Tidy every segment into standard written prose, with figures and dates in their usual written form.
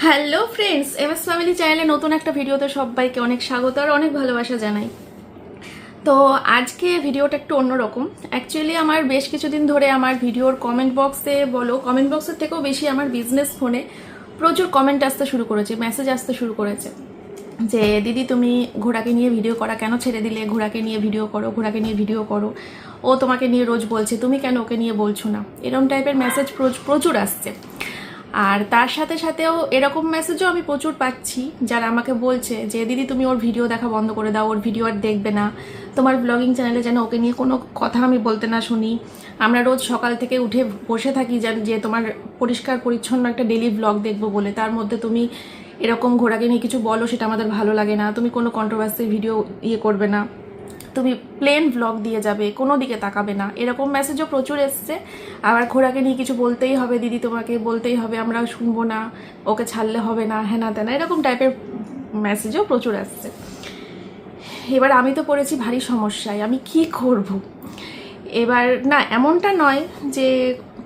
Hello friends, MS family চ্যানেলে নতুন একটা ভিডিওতে সবাইকে অনেক স্বাগত আর অনেক ভালোবাসা জানাই। তো আজকে ভিডিওটা একটু অন্যরকম। অ্যাকচুয়ালি আমার বেশ কিছুদিন ধরে আমার ভিডিওর কমেন্ট বক্সে বলো, কমেন্ট বক্সের থেকেও বেশি আমার বিজনেস ফোনে প্রচুর কমেন্ট আসতে শুরু করেছে, মেসেজ আসতে শুরু করেছে যে দিদি তুমি ঘোড়াকে নিয়ে ভিডিও করা কেন ছেড়ে দিলে, ঘোড়াকে নিয়ে ভিডিও করো, ঘোড়াকে নিয়ে ভিডিও করো, ও তোমাকে নিয়ে রোজ বলছে, তুমি কেন ওকে নিয়ে বলছো না। এরকম টাইপের মেসেজ প্রচুর আসছে। আর তার সাথে সাথেও এরকম মেসেজও আমি প্রচুর পাচ্ছি যারা আমাকে বলছে যে দিদি তুমি ওর ভিডিও দেখা বন্ধ করে দাও, ওর ভিডিও আর দেখবে না, তোমার ব্লগিং চ্যানেলে যেন ওকে নিয়ে কোনো কথা আমি বলতে না শুনি। আমরা রোজ সকাল থেকে উঠে বসে থাকি যে তোমার পরিষ্কার পরিচ্ছন্ন একটা ডেলি ব্লগ দেখবো বলে, তার মধ্যে তুমি এরকম ঘোড়াকে নিয়ে কিছু বলো, সেটা আমাদের ভালো লাগে না। তুমি কোনো কন্ট্রোভার্সি ভিডিও করবে না, তুমি প্লেন ব্লগ দিয়ে যাবে, কোনো দিকে তাকাবে না, এরকম মেসেজও প্রচুর এসছে। আবার ঘোড়াকে নিয়ে কিছু বলতেই হবে দিদি, তোমাকে বলতেই হবে, আমরা শুনবো না, ওকে ছাড়লে হবে না, হ্যাঁ না তেনা, এরকম টাইপের মেসেজও প্রচুর আসছে। এবার আমি তো পড়েছি ভারী সমস্যায়, আমি কি করব। এবার না, এমনটা নয় যে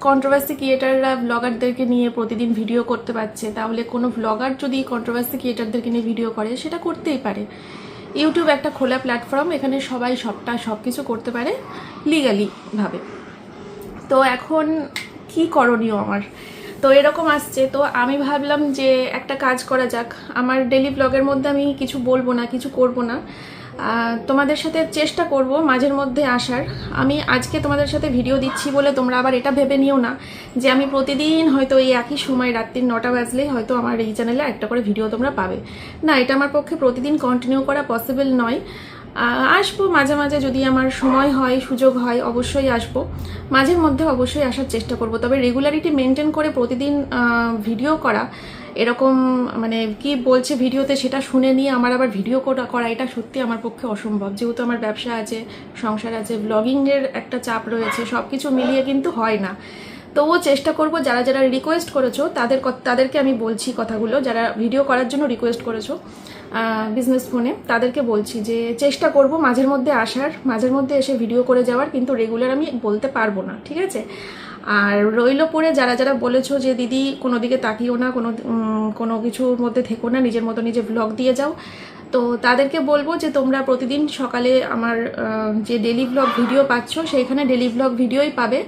কন্ট্রোভার্সি ক্রিয়েটাররা ব্লগারদেরকে নিয়ে প্রতিদিন ভিডিও করতে পারছে, তাহলে কোনো ব্লগার যদি কন্ট্রোভার্সি ক্রিয়েটারদেরকে নিয়ে ভিডিও করে সেটা করতেই পারে। ইউটিউব একটা খোলা প্ল্যাটফর্ম, এখানে সবাই সব কিছু করতে পারে লিগালি ভাবে। তো এখন কি করণীয় আমার, তো এরকম আসছে। তো আমি ভাবলাম যে একটা কাজ করা যাক, আমার ডেলি ব্লগের মধ্যে আমি কিছু বলবো না, কিছু করব না, তোমাদের সাথে চেষ্টা করব মাঝের মধ্যে আসার। আমি আজকে তোমাদের সাথে ভিডিও দিচ্ছি বলে তোমরা আবার এটা ভেবে নিও না যে আমি প্রতিদিন হয়তো এই একই সময় রাত্রির 9টা বাজলেই হয়তো আমার এই চ্যানেলে একটা করে ভিডিও তোমরা পাবে। না, এটা আমার পক্ষে প্রতিদিন কন্টিনিউ করা পসিবল নয়। আসবো মাঝে মাঝে, যদি আমার সময় হয়, সুযোগ হয়, অবশ্যই আসবো। মাঝের মধ্যে অবশ্যই আসার চেষ্টা করব, তবে রেগুলারিটি মেনটেন করে প্রতিদিন ভিডিও করা, এরকম মানে কি বলছে ভিডিওতে সেটা শুনে নিয়ে আমার আবার ভিডিও করা এটা সত্যি আমার পক্ষে অসম্ভব। যেহেতু আমার ব্যবসা আছে, সংসার আছে, ব্লগিংয়ের একটা চাপ রয়েছে, সব কিছু মিলিয়ে কিন্তু হয় না। তবুও চেষ্টা করব, যারা যারা রিকোয়েস্ট করেছো তাদেরকে আমি বলছি কথাগুলো, যারা ভিডিও করার জন্য রিকোয়েস্ট করেছো বিজনেস ফোনে, তাদেরকে বলছি যে চেষ্টা করব মাঝের মধ্যে আসার, মাঝের মধ্যে এসে ভিডিও করে যাওয়ার, কিন্তু রেগুলার আমি বলতে পারবো না, ঠিক আছে? আর রইল পরে যারা যারা বলেছো যে দিদি কোনো দিকে তাকিও না, কোনো কিছুর মধ্যে থেকো না, নিজের মতো নিজে ব্লগ দিয়ে যাও, তো তাদেরকে বলবো যে তোমরা প্রতিদিন সকালে আমার যে ডেলি ব্লগ ভিডিও পাচ্ছ সেইখানে ডেলি ব্লগ ভিডিওই পাবে।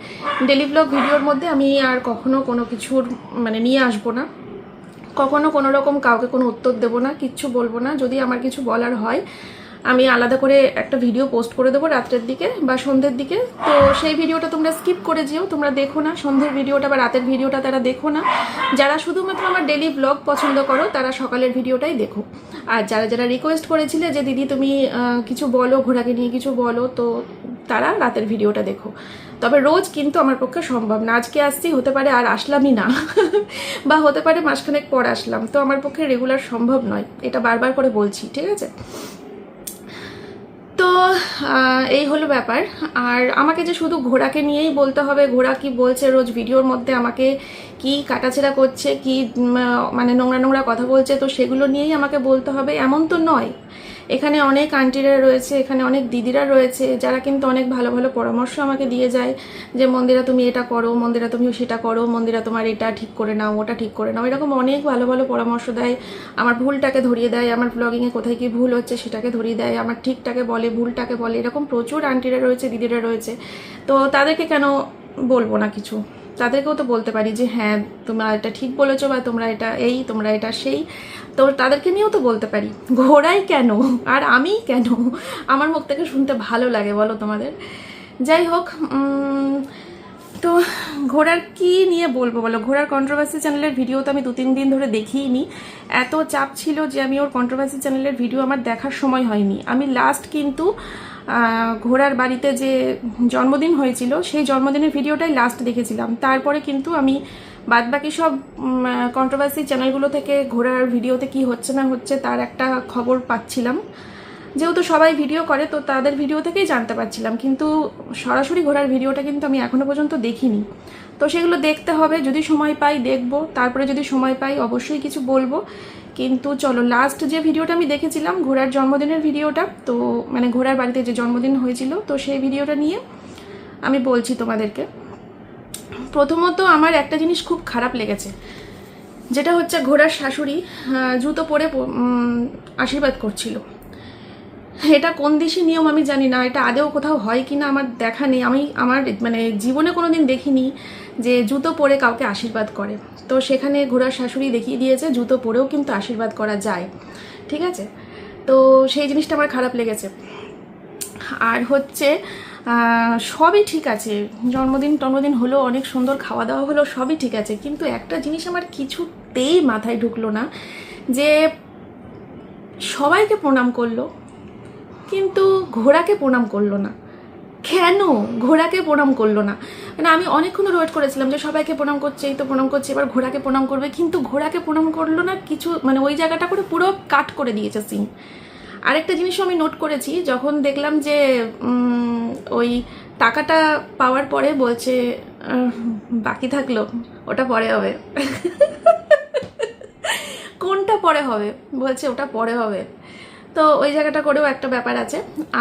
ডেলি ব্লগ ভিডিওর মধ্যে আমি আর কখনো কোনো কিছুর মানে নিয়ে আসবো না, কখনো কোনো রকম কাউকে কোনো উত্তর দেবো না, কিচ্ছু বলবো না। যদি আমার কিছু বলার হয় আমি আলাদা করে একটা ভিডিও পোস্ট করে দেবো রাত্রের দিকে বা সন্ধ্যের দিকে, তো সেই ভিডিওটা তোমরা স্কিপ করে যেও, তোমরা দেখো না সন্ধ্যের ভিডিওটা বা রাতের ভিডিওটা, তারা দেখো না। যারা শুধুমাত্র আমার ডেলি ব্লগ পছন্দ করো তারা সকালের ভিডিওটাই দেখো। আর যারা যারা রিকোয়েস্ট করেছিলে যে দিদি তুমি কিছু বলো, ঘোড়াকে নিয়ে কিছু বলো, তো তারা রাতের ভিডিওটা দেখো। তবে রোজ কিন্তু আমার পক্ষে সম্ভব না, আজকে আসছি, হতে পারে আর আসলামই না বা হতে পারে মাসখানেক পর আসলাম, তো আমার পক্ষে রেগুলার সম্ভব নয়, এটা বারবার করে বলছি, ঠিক আছে? তো এই হলো ব্যাপার। আর আমাকে যে শুধু ঘোড়াকে নিয়েই বলতে হবে, ঘোড়া কি বলছে রোজ ভিডিওর মধ্যে, আমাকে কি কাটাছেড়া করছে, কি মানে নোংরা নোংরা কথা বলছে, তো সেগুলো নিয়েই আমাকে বলতে হবে এমন তো নয়। এখানে অনেক আন্টিরা রয়েছে, এখানে অনেক দিদিরা রয়েছে যারা কিন্তু অনেক ভালো ভালো পরামর্শ আমাকে দিয়ে যায় যে মন্দিরা তুমি এটা করো, মন্দিরা তুমি সেটা করো, মন্দিরা তোমার এটা ঠিক করে নাও, ওটা ঠিক করে নাও, এরকম অনেক ভালো ভালো পরামর্শ দেয়। আমার ভুলটাকে ধরিয়ে দেয়, আমার ব্লগিংয়ে কোথায় কি ভুল হচ্ছে সেটাকে ধরিয়ে দেয়, আমার ঠিকটাকে বলে, ভুলটাকে বলে, এরকম প্রচুর আন্টিরা রয়েছে, দিদিরা রয়েছে। তো তাদেরকে কেন বলবো না কিছু, তাদেরকেও তো বলতে পারি যে হ্যাঁ তোমরা এটা ঠিক বলেছো, বা তোমরা এটা এই, তোমরা এটা সেই, তো তাদেরকে নিয়েও তো বলতে পারি। ঘোড়াই কেন আর আমি কেন, আমার মুখ থেকে শুনতে ভালো লাগে বলো তোমাদের? যাই হোক, তো ঘোড়ার কি নিয়ে বলবো বলো? ঘোড়ার কন্ট্রোভার্সি চ্যানেলের ভিডিও তো আমি 2-3 দিন ধরে দেখিইনি, এত চাপ ছিল যে আমি ওর কন্ট্রোভার্সি চ্যানেলের ভিডিও আমার দেখার সময় হয়নি। আমি লাস্ট কিন্তু ঘোড়ার বাড়িতে যে জন্মদিন হয়েছিল সেই জন্মদিনের ভিডিওটাই লাস্ট দেখেছিলাম, তারপরে কিন্তু আমি বাদবাকি সব কন্ট্রোভার্সি চ্যানেলগুলো থেকে ঘোড়ার ভিডিওতে কি হচ্ছে না হচ্ছে তার একটা খবর পাচ্ছিলাম, যেহেতু সবাই ভিডিও করে তো তাদের ভিডিও থেকেই জানতে পারছিলাম, কিন্তু সরাসরি ঘোড়ার ভিডিওটা কিন্তু আমি এখনো পর্যন্ত দেখিনি। তো সেগুলো দেখতে হবে, যদি সময় পাই দেখবো, তারপরে যদি সময় পাই অবশ্যই কিছু বলবো। কিন্তু চলো, লাস্ট যে ভিডিওটা আমি দেখেছিলাম ঘোড়ার জন্মদিনের ভিডিওটা, তো মানে ঘোড়ার বাড়িতে যে জন্মদিন হয়েছিল, তো সেই ভিডিওটা নিয়ে আমি বলছি তোমাদেরকে। প্রথমত আমার একটা জিনিস খুব খারাপ লেগেছে, যেটা হচ্ছে ঘোড়ার শাশুড়ি জুতো পরে আশীর্বাদ করছিল। এটা কোন দেশি নিয়ম আমি জানি না, এটা আদেও কোথাও হয় কি না আমার দেখা নেই। আমি আমার মানে জীবনে কোনো দিন দেখিনি যে জুতো পরে কাউকে আশীর্বাদ করে। তো সেখানে ঘোড়ার শাশুড়ি দেখিয়ে দিয়েছে জুতো পরেও কিন্তু আশীর্বাদ করা যায়, ঠিক আছে। তো সেই জিনিসটা আমার খারাপ লেগেছে। আর হচ্ছে সবই ঠিক আছে, জন্মদিন হলো, অনেক সুন্দর খাওয়া দাওয়া হলো, সবই ঠিক আছে, কিন্তু একটা জিনিস আমার কিছুতেই মাথায় ঢুকলো না যে সবাইকে প্রণাম করলো কিন্তু ঘোড়াকে প্রণাম করলো না। কেন ঘোড়াকে প্রণাম করলো না? মানে আমি অনেকক্ষণ ওয়েট করেছিলাম যে সবাইকে প্রণাম করছে, এই তো প্রণাম করছে, এবার ঘোড়াকে প্রণাম করবে, কিন্তু ঘোড়াকে প্রণাম করলো না কিছু, মানে ওই জায়গাটা করে পুরো কাট করে দিয়েছে সিন। আরেকটা জিনিসও আমি নোট করেছি, যখন দেখলাম যে ওই টাকাটা পাওয়ার পরে বলছে বাকি থাকলো, ওটা পরে হবে। কোনটা পরে হবে? বলছে ওটা পরে হবে। তো ওই জায়গাটা করেও একটা ব্যাপার আছে।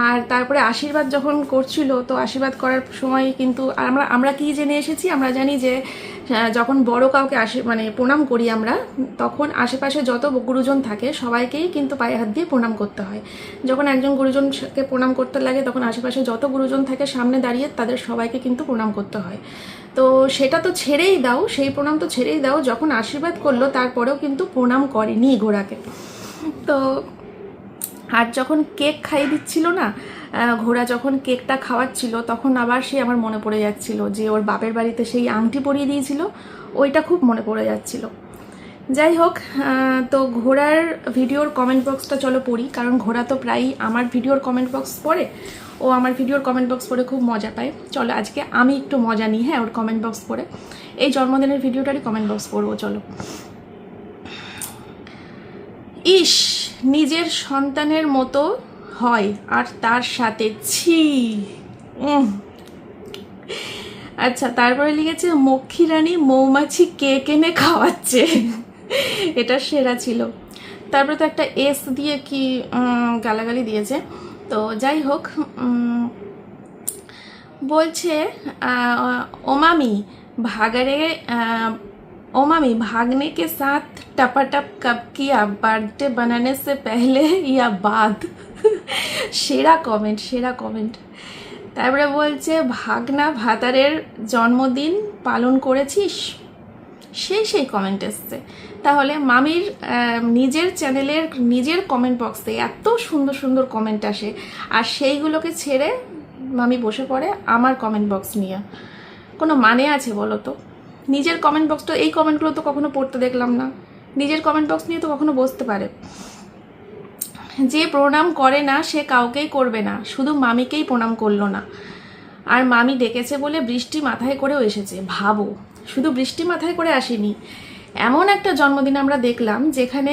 আর তারপরে আশীর্বাদ যখন করছিল, তো আশীর্বাদ করার সময় কিন্তু আমরা কি জেনে এসেছি, আমরা জানি যে যখন বড় কাউকে মানে প্রণাম করি আমরা, তখন আশেপাশে যত গুরুজন থাকে সবাইকেই কিন্তু পায়ে হাত দিয়ে প্রণাম করতে হয়। যখন একজন গুরুজনকে প্রণাম করতে লাগে তখন আশেপাশে যত গুরুজন থাকে সামনে দাঁড়িয়ে তাদের সবাইকে কিন্তু প্রণাম করতে হয়। তো সেটা তো ছেড়েই দাও, সেই প্রণাম তো ছেড়েই দাও, যখন আশীর্বাদ করলো তারপরেও কিন্তু প্রণাম করেনি ঘোড়াকে। তো আর যখন কেক খাইয়ে দিচ্ছিল না, ঘোড়া যখন কেকটা খাওয়াচ্ছিল, তখন আবার সে আমার মনে পড়ে যাচ্ছিল যে ওর বাপের বাড়িতে সেই আংটি পরিয়ে দিয়েছিল, ওইটা খুব মনে পড়ে যাচ্ছিল। যাই হোক, তো ঘোড়ার ভিডিওর কমেন্ট বক্সটা চলো পড়ি, কারণ ঘোড়া তো প্রায়ই আমার ভিডিওর কমেন্ট বক্স পড়ে, ও আমার ভিডিওর কমেন্ট বক্স পড়ে খুব মজা পায়। চলো আজকে আমি একটু মজা নিই, হ্যাঁ, ওর কমেন্ট বক্স পড়ে। এই জন্মদিনের ভিডিওটারই কমেন্ট বক্স পড়বো, চলো। ইস, নিজের সন্তানের মতো হয় আর তার সাথে ছি। আচ্ছা, তারপরে লিখেছে মক্ষী রানী মৌমাছি কেক এনে খাওয়াচ্ছে, এটা সেরা ছিল। তারপরে তো একটা এস দিয়ে কি গালাগালি দিয়েছে। তো যাই হোক, বলছে ওমামি ভাগারে ओमामी भागने के साथ टपाटप कब किया, बर्थडे बनाने से पहले या बाद? সেরা কমেন্ট, সেরা কমেন্ট। তারপরে বলছে ভাগনা ভাতারের জন্মদিন পালন করেছিস, সেই কমেন্ট এসছে। তাহলে মামির নিজের চ্যানেলের নিজের কমেন্ট বক্সে এত সুন্দর সুন্দর কমেন্ট আসে, আর সেইগুলোকে ছেড়ে মামি বসে পড়ে আমার কমেন্ট বক্স নিয়ে। কোনো মানে আছে বলো তো? নিজের কমেন্ট বক্স তো, এই কমেন্টগুলো তো কখনো পড়তে দেখলাম না। নিজের কমেন্ট বক্স নিয়ে তো কখনো বসতে পারে। যে প্রণাম করে না সে কাউকেই করবে না, শুধু মামিকেই প্রণাম করলো না, আর মামি ডেকেছে বলে বৃষ্টি মাথায় করেও এসেছে। ভাবো, শুধু বৃষ্টি মাথায় করে আসেনি, এমন একটা জন্মদিন আমরা দেখলাম যেখানে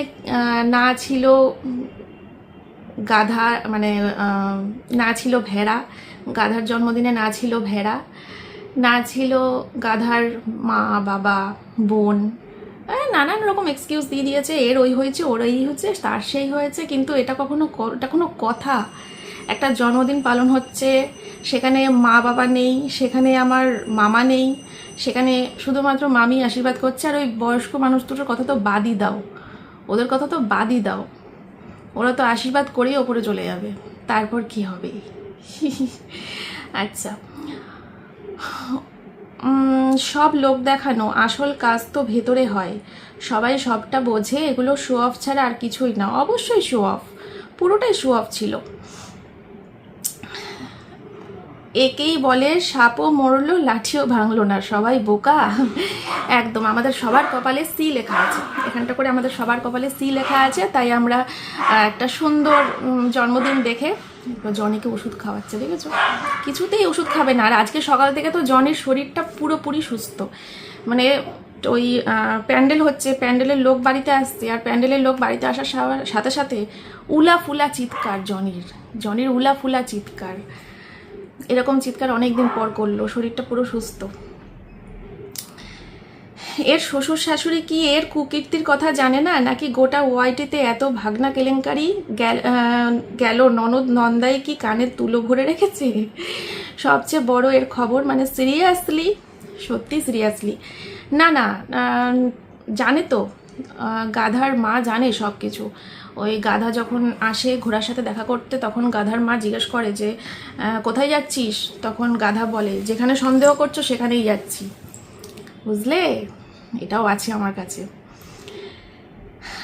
না ছিল গাধা, মানে না ছিল ভেড়া, গাধার জন্মদিনে না ছিল ভেড়া, না ছিল গাধার মা বাবা বোন, নানান রকম এক্সকিউজ দিয়ে দিয়েছে, এর ওই হয়েছে, ওর এই হচ্ছে, তার সেই হয়েছে, কিন্তু এটা কোনো কথা? একটা জন্মদিন পালন হচ্ছে, সেখানে মা বাবা নেই, সেখানে আমার মামা নেই, সেখানে শুধুমাত্র মামি আশীর্বাদ করছে, আর ওই বয়স্ক মানুষ দুটোর কথা তো বাদই দাও, ওদের কথা তো বাদই দাও, ওরা তো আশীর্বাদ করেই ওপরে চলে যাবে, তারপর কি হবে? আচ্ছা, সব লোক দেখানো, আসল কাজ তো ভেতরে হয়, সবাই সবটা বোঝে, এগুলো শো অফ ছাড়া আর কিছুই না। অবশ্যই শো অফ, পুরোটাই শো অফ ছিল। একেই বলে সাপও মরলো লাঠিও ভাঙলো না, সবাই বোকা। একদম, আমাদের সবার কপালে সি লেখা আছে, এখানটা করে আমাদের সবার কপালে সি লেখা আছে, তাই আমরা একটা সুন্দর জন্মদিন দেখে। জনিকে ওষুধ খাওয়াচ্ছে, দেখেছো? কিছুতেই ওষুধ খাবে না। আর আজকে সকাল থেকে তো জনির শরীরটা পুরোপুরি সুস্থ, মানে ওই প্যান্ডেল হচ্ছে, প্যান্ডেলের লোক বাড়িতে আসছে, আর প্যান্ডেলের লোক বাড়িতে আসার সাথে সাথে উলা ফুলা চিৎকার, জনির উলা ফুলা চিৎকার, এরকম চিৎকার অনেকদিন পর করলো, শরীরটা পুরো সুস্থ। এর শ্বশুর শাশুড়ি কি এর কুকীর্তির কথা জানে না, নাকি গোটা ওয়াইটিতে এত ভাগনা কেলেঙ্কারি গেল ননদ নন্দাই কি কানের তুলো ভরে রেখেছে? সবচেয়ে বড় এর খবর, মানে সিরিয়াসলি, সত্যি সিরিয়াসলি, না জানে তো, গাধার মা জানে সব কিছু। ওই গাধা যখন আসে ঘোড়ার সাথে দেখা করতে, তখন গাধার মা জিজ্ঞেস করে যে কোথায় যাচ্ছিস, তখন গাধা বলে যেখানে সন্দেহ করছো সেখানেই যাচ্ছি। বুঝলে, এটাও আছে আমার কাছে।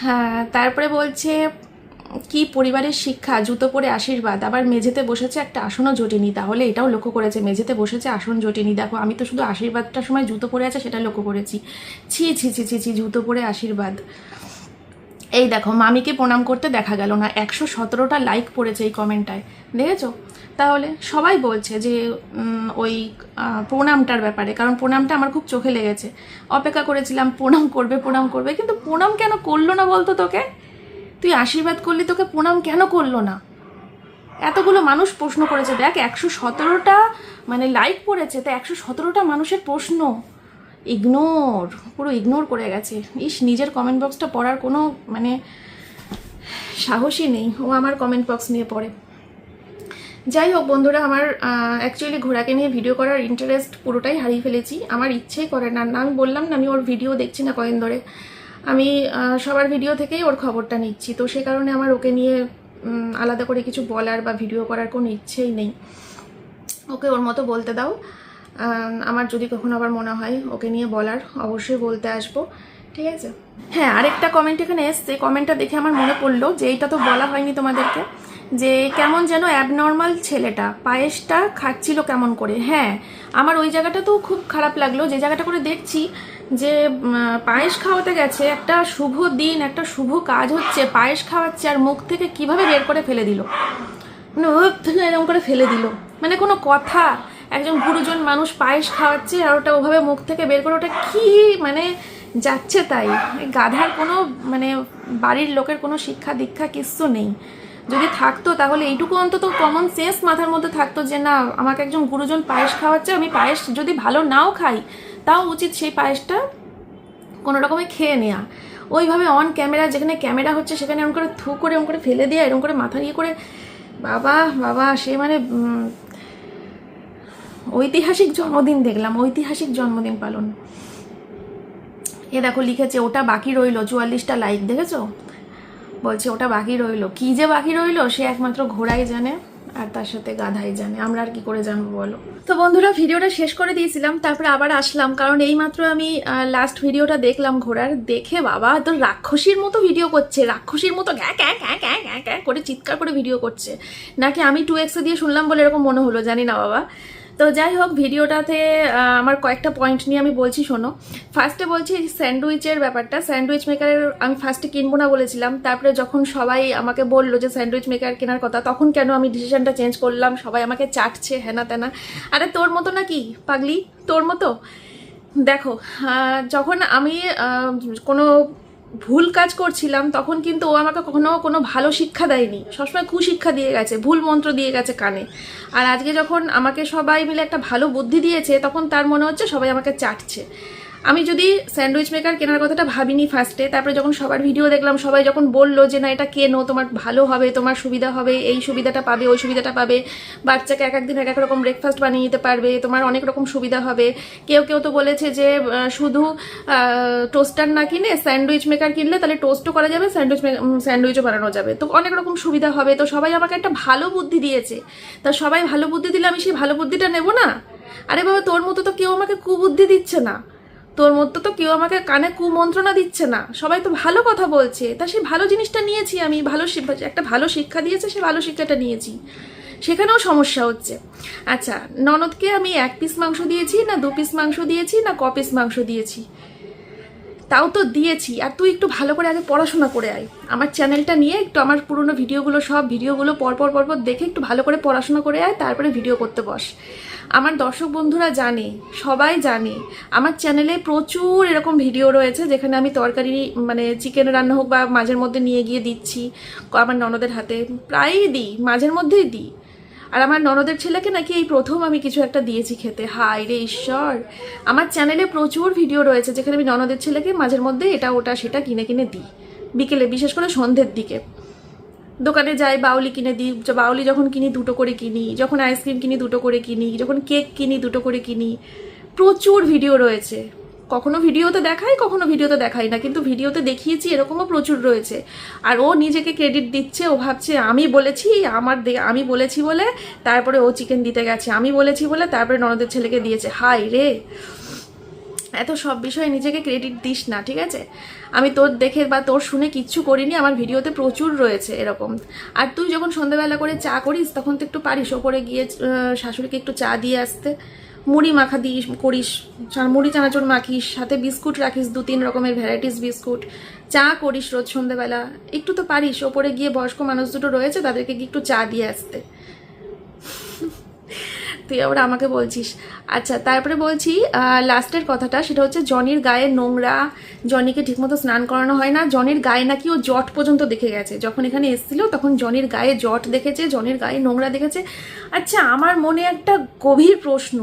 হ্যাঁ, তারপরে বলছে কি পরিবারের শিক্ষা, জুতো পরে আশীর্বাদ, আবার মেঝেতে বসেছে একটা আসনও জোটেনি। তাহলে এটাও লক্ষ্য করেছে, মেঝেতে বসেছে আসন জোটেনি। দেখো, আমি তো শুধু আশীর্বাদটার সময় জুতো পরে আছে সেটা লক্ষ্য করেছি। ছি ছি ছি ছি ছি, জুতো পরে আশীর্বাদ। এই দেখো, মামিকে প্রণাম করতে দেখা গেল না, 117টা লাইক পড়েছে এই কমেন্টটায়, দেখেছো? তাহলে সবাই বলছে যে ওই প্রণামটার ব্যাপারে, কারণ প্রণামটা আমার খুব চোখে লেগেছে। অপেক্ষা করেছিলাম প্রণাম করবে, কিন্তু প্রণাম কেন করলো না বলতো তোকে? তুই আশীর্বাদ করলি, তোকে প্রণাম কেন করলো না? এতগুলো মানুষ প্রশ্ন করেছে, দেখ 117টা মানে লাইক পড়েছে, তা 117টা মানুষের প্রশ্ন পুরো ইগনোর করে গেছে। নিজের কমেন্ট বক্সটা পড়ার কোনো মানে সাহসই নেই। ও আমার কমেন্ট বক্স নিয়ে পড়ে। যাই হোক বন্ধুরা, আমার অ্যাকচুয়ালি ঘোড়াকে নিয়ে ভিডিও করার ইন্টারেস্ট পুরোটাই হারিয়ে ফেলেছি। আমার ইচ্ছেই করে না, আমি বললাম না আমি ওর ভিডিও দেখছি না কয়েকদিন ধরে। আমি সবার ভিডিও থেকেই ওর খবরটা নিচ্ছি, তো সে কারণে আমার ওকে নিয়ে আলাদা করে কিছু বলার বা ভিডিও করার কোনো ইচ্ছেই নেই। ওকে ওর মতো বলতে দাও। আমার যদি কখনো আবার মনে হয় ওকে নিয়ে বলার, অবশ্যই বলতে আসবো, ঠিক আছে? হ্যাঁ, আরেকটা কমেন্ট এখানে এসছে, কমেন্টটা দেখে আমার মনে পড়লো যে এইটা তো বলা হয়নি তোমাদেরকে, যে কেমন যেন অ্যাবনর্মাল ছেলেটা পায়েসটা খাচ্ছিল কেমন করে। হ্যাঁ, আমার ওই জায়গাটা তো খুব খারাপ লাগলো, যে জায়গাটা করে দেখছি যে পায়েস খাওয়াতে গেছে, একটা শুভ দিন, একটা শুভ কাজ হচ্ছে, পায়েস খাওয়াচ্ছে, আর মুখ থেকে কিভাবে বের করে ফেলে দিল, মানে এরকম করে ফেলে দিল, মানে কোনো কথা? একজন গুরুজন মানুষ পায়েস খাওয়াচ্ছে আর ওটা ওভাবে মুখ থেকে বের করে, ওটা কি মানে যাচ্ছে তাই? গাধার কোনো মানে বাড়ির লোকের কোনো শিক্ষা দীক্ষা কিচ্ছু নেই। যদি থাকতো তাহলে এইটুকু অন্তত কমন সেন্স মাথার মধ্যে থাকতো যে না, আমাকে একজন গুরুজন পায়েস খাওয়াচ্ছে, আমি পায়েস যদি ভালো নাও খাই তাও উচিত সেই পায়েসটা কোনো রকমে খেয়ে নেওয়া। ওইভাবে অন ক্যামেরা, যেখানে ক্যামেরা হচ্ছে সেখানে এরকম করে থু করে এরকম করে ফেলে দেওয়া, এরকম করে মাথা ইয়ে করে, বাবা বাবা, সে মানে ঐতিহাসিক জন্মদিন দেখলাম, ঐতিহাসিক জন্মদিন পালন। এ দেখো লিখেছে ওটা বাকি রইলো, 44টা লাইক, দেখেছো? বলছে ওটা বাকি রইলো, কি যে বাকি রইলো সে একমাত্র ঘোড়াই জানে আর তার সাথে গাধাই জানে, আমরা আর কি করে জানবো বলো? তো বন্ধুরা, ভিডিওটা শেষ করে দিয়েছিলাম, তারপরে আবার আসলাম, কারণ এইমাত্র আমি লাস্ট ভিডিওটা দেখলাম ঘোড়ার। দেখে বাবা তো রাক্ষসীর মতো ভিডিও করছে, রাক্ষসীর মতো গ্যাঁ গ্যাঁ গ্যাঁ গ্যাঁ গ্যাঁ গ্যাঁ করে চিৎকার করে ভিডিও করছে। নাকি আমি 2x দিয়ে শুনলাম বলে এরকম মনে হলো, জানি না বাবা। তো যাই হোক, ভিডিওটাতে আমার কয়েকটা পয়েন্ট নিয়ে আমি বলছি, শোনো। ফার্স্টে বলছি স্যান্ডউইচের ব্যাপারটা। স্যান্ডউইচ মেকারের আমি ফার্স্টে কিনবো না বলেছিলাম, তারপরে যখন সবাই আমাকে বললো যে স্যান্ডউইচ মেকার কেনার কথা, তখন কেন আমি ডিসিশনটা চেঞ্জ করলাম? সবাই আমাকে চাটছে হেনা তেনা। আরে তোর মতো নাকি পাগলি, তোর মতো? দেখো, যখন আমি কোনো ভুল কাজ করছিলাম তখন কিন্তু ও আমাকে কখনো কোনো ভালো শিক্ষা দেয়নি, সবসময় কুশিক্ষা দিয়ে গেছে, ভুল মন্ত্র দিয়ে গেছে কানে। আর আজকে যখন আমাকে সবাই মিলে একটা ভালো বুদ্ধি দিয়েছে, তখন তার মনে হচ্ছে সবাই আমাকে চাটছে। আমি যদি স্যান্ডউইচ মেকার কেনার কথাটা ভাবিনি ফার্স্টে, তারপরে যখন সবার ভিডিও দেখলাম, সবাই যখন বললো যে না এটা কেনো, তোমার ভালো হবে, তোমার সুবিধা হবে, এই সুবিধাটা পাবে, ওই সুবিধাটা পাবে, বাচ্চাকে এক একদিন এক এক রকম ব্রেকফাস্ট বানিয়ে নিতে পারবে, তোমার অনেক রকম সুবিধা হবে। কেউ কেউ তো বলেছে যে শুধু টোস্টার না কিনে স্যান্ডউইচ মেকার কিনলে তাহলে টোস্টও করা যাবে, স্যান্ডউইচও বানানো যাবে, তো অনেক রকম সুবিধা হবে। তো সবাই আমাকে একটা ভালো বুদ্ধি দিয়েছে, তা সবাই ভালো বুদ্ধি দিলে আমি সেই ভালো বুদ্ধিটা নেব না? আরে বাবা, তোর মতো তো কেউ আমাকে কুবুদ্ধি দিচ্ছে না, তোর মতো তো কেউ আমাকে কানে কুমন্ত্রণা দিচ্ছে না, সবাই তো ভালো কথা বলছে, তা সেই ভালো জিনিসটা নিয়েছি আমি। একটা ভালো শিক্ষা দিয়েছে, সে ভালো শিক্ষাটা নিয়েছি, সেখানেও সমস্যা হচ্ছে। আচ্ছা, ননদকে আমি 1 পিস মাংস দিয়েছি না 2 পিস মাংস দিয়েছি না ক পিস মাংস দিয়েছি, তাও তো দিয়েছি। আর তুই একটু ভালো করে আগে পড়াশোনা করে আয়, আমার চ্যানেলটা নিয়ে একটু আমার পুরোনো ভিডিওগুলো, সব ভিডিওগুলো পরপর দেখে একটু ভালো করে পড়াশোনা করে আয়, তারপরে ভিডিও করতে বস। আমার দর্শক বন্ধুরা জানে, সবাই জানে, আমার চ্যানেলে প্রচুর এরকম ভিডিও রয়েছে যেখানে আমি তরকারি মানে চিকেন রান্না হোক বা মাঝের মধ্যে নিয়ে গিয়ে দিচ্ছি আমার ননদের হাতে, প্রায়ই দিই, মাঝের মধ্যেই দিই। আর আমার ননদের ছেলেকে নাকি এই প্রথম আমি কিছু একটা দিয়েছি খেতে। হায় রে ঈশ্বর, আমার চ্যানেলে প্রচুর ভিডিও রয়েছে যেখানে আমি ননদের ছেলেকে মাঝের মধ্যে এটা ওটা সেটা কিনে দিই, বিকেলে, বিশেষ করে সন্ধ্যের দিকে দোকানে যাই, বাউলি কিনে দিই, বাউলি যখন কিনি 2টো করে কিনি, যখন আইসক্রিম কিনি 2টো করে কিনি, যখন কেক কিনি 2টো করে কিনি, প্রচুর ভিডিও রয়েছে, কখনো ভিডিওতে দেখাই, কখনো ভিডিওতে দেখাই না, কিন্তু ভিডিওতে দেখিয়েছি এরকমও প্রচুর রয়েছে। আর ও নিজেকে ক্রেডিট দিচ্ছে, ও ভাবছে আমি বলেছি, আমি বলেছি বলে তারপরে ও চিকেন দিতে গেছে, আমি বলেছি বলে তারপরে ননদের ছেলেকে দিয়েছে। হাই রে, এত সব বিষয়ে নিজেকে ক্রেডিট দিস না, ঠিক আছে? আমি তোর দেখে বা তোর শুনে কিচ্ছু করিনি, আমার ভিডিওতে প্রচুর রয়েছে এরকম। আর তুই যখন সন্ধ্যাবেলা করে চা করিস তখন তো একটু পারিস ওপরে গিয়ে শাশুড়িকে একটু চা দিয়ে আসতে, মুড়ি মাখা দিস করিস, মুড়ি চানাচুর মাখিস, সাথে বিস্কুট রাখিস, 2-3 রকমের ভ্যারাইটিস বিস্কুট, চা করিস রোজ সন্ধ্যাবেলা, একটু তো পারিস ওপরে গিয়ে বয়স্ক মানুষ দুটো রয়েছে তাদেরকে গিয়ে একটু চা দিয়ে আসতে। তুই আবার আমাকে বলছিস। আচ্ছা, তারপরে বলছি লাস্টের কথাটা, সেটা হচ্ছে জনির গায়ে নোংরা, জনিকে ঠিকমতো স্নান করানো হয় না, জনির গায়ে নাকি ও জট পর্যন্ত দেখে গেছে। যখন এখানে এসেছিল তখন জনির গায়ে জট দেখেছে, জনির গায়ে নোংরা দেখেছে। আচ্ছা, আমার মনে একটা গভীর প্রশ্ন,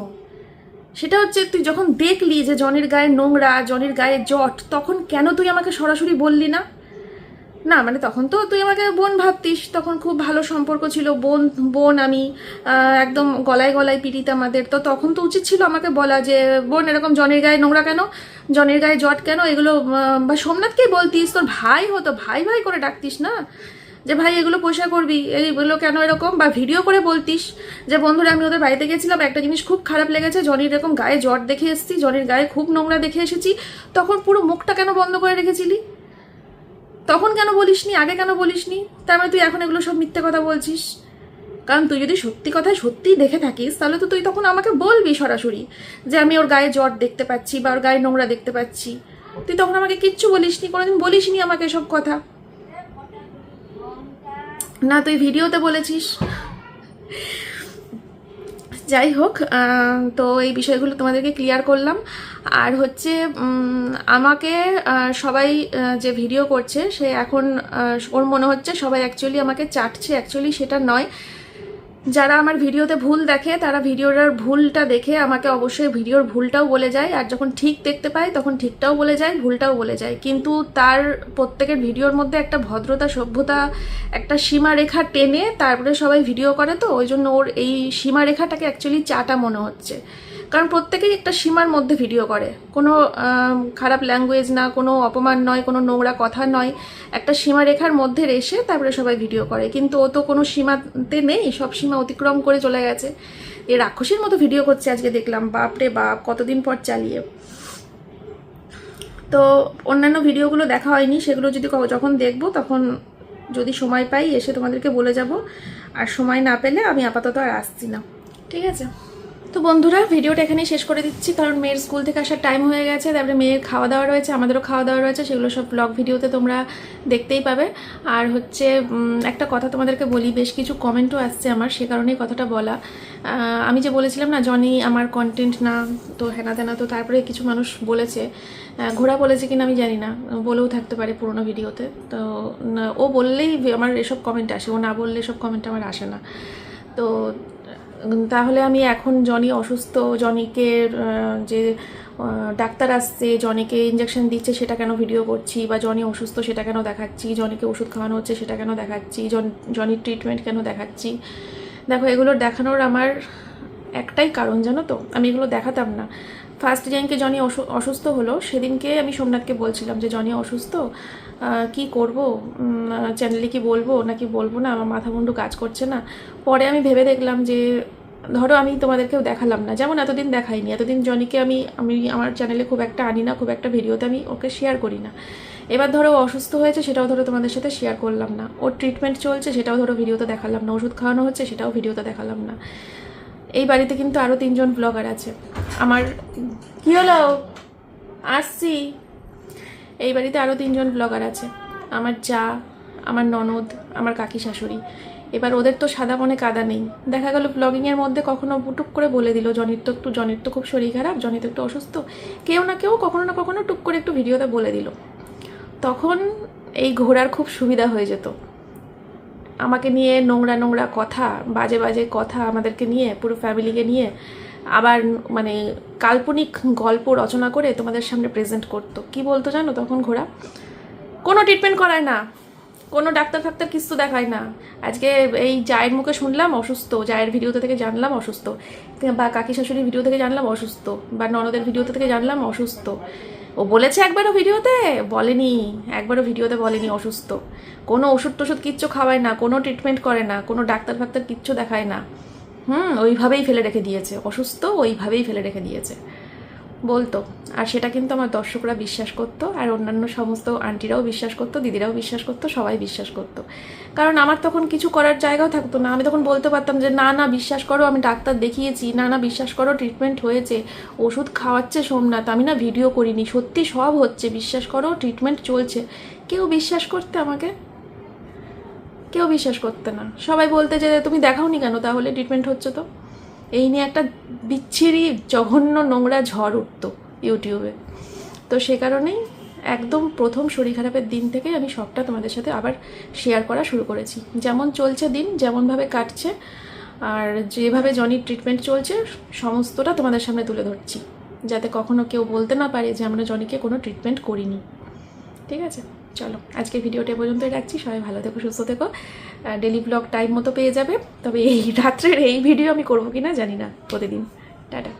সেটা হচ্ছে তুই যখন দেখলি যে জনির গায়ে নোংরা, জনির গায়ে জট, তখন কেন তুই আমাকে সরাসরি বললি না? না মানে তখন তো তুই আমাকে বোন ভাবতিস, তখন খুব ভালো সম্পর্ক ছিল, বোন বোন আমি একদম গলায় গলায় পিড়িত আমাদের। তো তখন তো উচিত ছিল আমাকে বলা যে বোন এরকম জনের গায়ে নোংরা কেন, জনের গায়ে জট কেন, এগুলো বা সোমনাথকেই বলতিস, তোর ভাই হতো, ভাই ভাই করে ডাকতিস না, যে ভাই এগুলো পয়সা করবি, এইগুলো কেন এরকম, বা ভিডিও করে বলতিস যে বন্ধুরা আমি ওদের বাড়িতে গেছিলাম, একটা জিনিস খুব খারাপ লেগেছে, জনির এরকম গায়ে জট দেখে এসেছি, জনির গায়ে খুব নোংরা দেখে এসেছি। তখন পুরো মুখটা কেন বন্ধ করে রেখেছিলি? তখন কেন বলিসনি, আগে কেন বলিসনি? তার মানে তুই এখন এগুলো সব মিথ্যে কথা বলছিস। কারণ তুই যদি সত্যি কথায় সত্যিই দেখে থাকিস তাহলে তো তুই তখন আমাকে বলবি সরাসরি যে আমি ওর গায়ে জট দেখতে পাচ্ছি বা ওর গায়ে নোংরা দেখতে পাচ্ছি। তুই তখন আমাকে কিচ্ছু বলিসনি, কোনোদিন বলিসনি আমাকে সব কথা না, তুই ভিডিওতে বলেছিস। যাই হোক, তো এই বিষয়গুলো তোমাদেরকে ক্লিয়ার করলাম। আর হচ্ছে আমাকে সবাই যে ভিডিও করছে সে এখন ওর মনে হচ্ছে সবাই অ্যাকচুয়ালি আমাকে চাটছে, অ্যাকচুয়ালি সেটা নয়। যারা আমার ভিডিওতে ভুল দেখে তারা ভিডিওটার ভুলটা দেখে আমাকে অবশ্যই ভিডিওর ভুলটাও বলে যায়, আর যখন ঠিক দেখতে পায় তখন ঠিকটাও বলে যায়, ভুলটাও বলে যায়। কিন্তু তার প্রত্যেকের ভিডিওর মধ্যে একটা ভদ্রতা, সভ্যতা, একটা সীমারেখা টেনে তারপরে সবাই ভিডিও করে, তো ওই জন্য ওর এই সীমারেখাটাকে অ্যাকচুয়ালি চাটা মনে হচ্ছে। কারণ প্রত্যেকেই একটা সীমার মধ্যে ভিডিও করে, কোনো খারাপ ল্যাঙ্গুয়েজ না, কোনো অপমান নয়, কোনো নোংরা কথা নয়, একটা সীমারেখার মধ্যে রেসে তারপরে সবাই ভিডিও করে। কিন্তু ও তো কোনো সীমাতে নেই, সব সীমা অতিক্রম করে চলে গেছে। এই রাক্ষসীর মতো ভিডিও করছে আজকে দেখলাম, বাপরে বাপ, কতদিন পর চালিয়ে। তো অন্যান্য ভিডিওগুলো দেখা হয়নি, সেগুলো যদি যখন দেখবো তখন যদি সময় পাই এসে তোমাদেরকে বলে যাব, আর সময় না পেলে আমি আপাতত আর আসছি না, ঠিক আছে? তো বন্ধুরা, ভিডিওটা এখানেই শেষ করে দিচ্ছি, কারণ মেয়ের স্কুল থেকে আসার টাইম হয়ে গেছে, তারপরে মেয়ের খাওয়া দাওয়া রয়েছে, আমাদেরও খাওয়া দাওয়া রয়েছে, সেগুলো সব ব্লগ ভিডিওতে তোমরা দেখতেই পাবে। আর হচ্ছে একটা কথা তোমাদেরকে বলি, বেশ কিছু কমেন্টও আসছে আমার, সে কারণেই কথাটা বলা। আমি যে বলেছিলাম না জনি আমার কন্টেন্ট না, তো হেনা তেনা, তো তারপরে কিছু মানুষ বলেছে, ঘোড়া বলেছে কিনা আমি জানি না, বলেও থাকতে পারে পুরোনো ভিডিওতে। তো ও বললেই আমার এসব কমেন্ট আসে, ও না বললে এসব কমেন্ট আমার আসে না। তো তাহলে আমি এখন জনি অসুস্থ, জনিকে যে ডাক্তার আসছে, জনিকে ইঞ্জেকশন দিচ্ছে সেটা কেন ভিডিও করছি, বা জনি অসুস্থ সেটা কেন দেখাচ্ছি, জনিকে ওষুধ খাওয়ানো হচ্ছে সেটা কেন দেখাচ্ছি, জনির ট্রিটমেন্ট কেন দেখাচ্ছি? দেখো, এগুলোর দেখানোর আমার একটাই কারণ, জানো তো, আমি এগুলো দেখাতাম না। ফার্স্ট যেদিনকে জনি অসুস্থ হলো সেদিনকে আমি সোমনাথকে বলছিলাম যে জনি অসুস্থ, কি করব, চ্যানেলে কি বলবো নাকি বলবো না, আমার মাথা মুন্ডু কাজ করছে না। পরে আমি ভেবে দেখলাম যে ধরো আমি তোমাদেরকেও দেখালাম না, যেমন এতদিন দেখাইনি, এতদিন জনিকে আমি আমার চ্যানেলে খুব একটা আনি না, খুব একটা ভিডিওতে আমি ওকে শেয়ার করি না। এবার ধরো অসুস্থ হয়েছে, সেটাও ধরো তোমাদের সাথে শেয়ার করলাম না, ওর ট্রিটমেন্ট চলছে সেটাও ধরো ভিডিওতে দেখালাম না, ওষুধ খাওয়ানো হচ্ছে সেটাও ভিডিওতে দেখালাম না। এই বাড়িতে কিন্তু আরও 3 জন ব্লগার আছে। আমার কি হলো, আসছি, এই বাড়িতে আরও 3 জন ব্লগার আছে, আমার যা, আমার ননদ, আমার কাকি শাশুড়ি। এবার ওদের তো সাদা মনে কাদা নেই, দেখা গেল ব্লগিংয়ের মধ্যে কখনো টুক করে বলে দিল জনির তো খুব শরীর খারাপ, জনি তো একটু অসুস্থ, কেউ না কেউ কখনো না কখনো টুক করে একটু ভিডিওতে বলে দিল। তখন এই ঘোরার খুব সুবিধা হয়ে যেত, আমাকে নিয়ে নোংরা নোংরা কথা, বাজে বাজে কথা আমাদেরকে নিয়ে, পুরো ফ্যামিলিকে নিয়ে আবার মানে কাল্পনিক গল্প রচনা করে তোমাদের সামনে প্রেজেন্ট করতো। কি বলতো জানো তখন ঘোড়া? কোনো ট্রিটমেন্ট করায় না, কোনো ডাক্তার ফাক্তার কিছু দেখায় না। আজকে এই জায়ের মুখে শুনলাম অসুস্থ, জায়ের ভিডিওতে থেকে জানলাম অসুস্থ, বা কাকি শাশুড়ির ভিডিও থেকে জানলাম অসুস্থ, বা ননদের ভিডিওতে থেকে জানলাম অসুস্থ। ও বলেছে একবারও ভিডিওতে? বলেনি, একবারও ভিডিওতে বলেনি অসুস্থ। কোনো ওষুধ টষুধ কিচ্ছু খাওয়ায় না, কোনো ট্রিটমেন্ট করে না, কোনো ডাক্তার ফাক্তার কিচ্ছু দেখায় না। ওইভাবেই ফেলে রেখে দিয়েছে, অসুস্থ ওইভাবেই ফেলে রেখে দিয়েছে বলতো। আর সেটা কিন্তু আমার দর্শকরা বিশ্বাস করতো, আর অন্যান্য সমস্ত আন্টিরাও বিশ্বাস করতো, দিদিরাও বিশ্বাস করতো, সবাই বিশ্বাস করতো। কারণ আমার তখন কিছু করার জায়গাও থাকতো না। আমি তখন বলতে পারতাম যে না না বিশ্বাস করো, আমি ডাক্তার দেখিয়েছি, না না বিশ্বাস করো ট্রিটমেন্ট হয়েছে, ওষুধ খাওয়াচ্ছে সোমনাথ, আমি না ভিডিও করিনি, সত্যি সব হচ্ছে, বিশ্বাস করো ট্রিটমেন্ট চলছে। কেউ বিশ্বাস করতে আমাকে? কেউ বিশ্বাস করতে না। সবাই বলতে যে তুমি দেখাওনি কেন তাহলে, ট্রিটমেন্ট হচ্ছে তো। এই নিয়ে একটা বিচ্ছিরি জঘন্য নোংরা ঝড় উঠতো ইউটিউবে। তো সে কারণেই একদম প্রথম শরীর খারাপের দিন থেকে আমি সবটা তোমাদের সাথে আবার শেয়ার করা শুরু করেছি, যেমন চলছে দিন, যেমনভাবে কাটছে, আর যেভাবে জনির ট্রিটমেন্ট চলছে সমস্তটা তোমাদের সামনে তুলে ধরছি, যাতে কখনো কেউ বলতে না পারে যে আমরা জনিকে কোনো ট্রিটমেন্ট করিনি। ঠিক আছে, চলো আজকে ভিডিওটা এ পর্যন্তই রাখছি। সবাই ভালো থেকো, সুস্থ থেকো। ডেলি ব্লগ টাইম মতো পেয়ে যাবে, তবে এই রাত্রের এই ভিডিও আমি করবো কিনা জানি না প্রতিদিন। টাটা।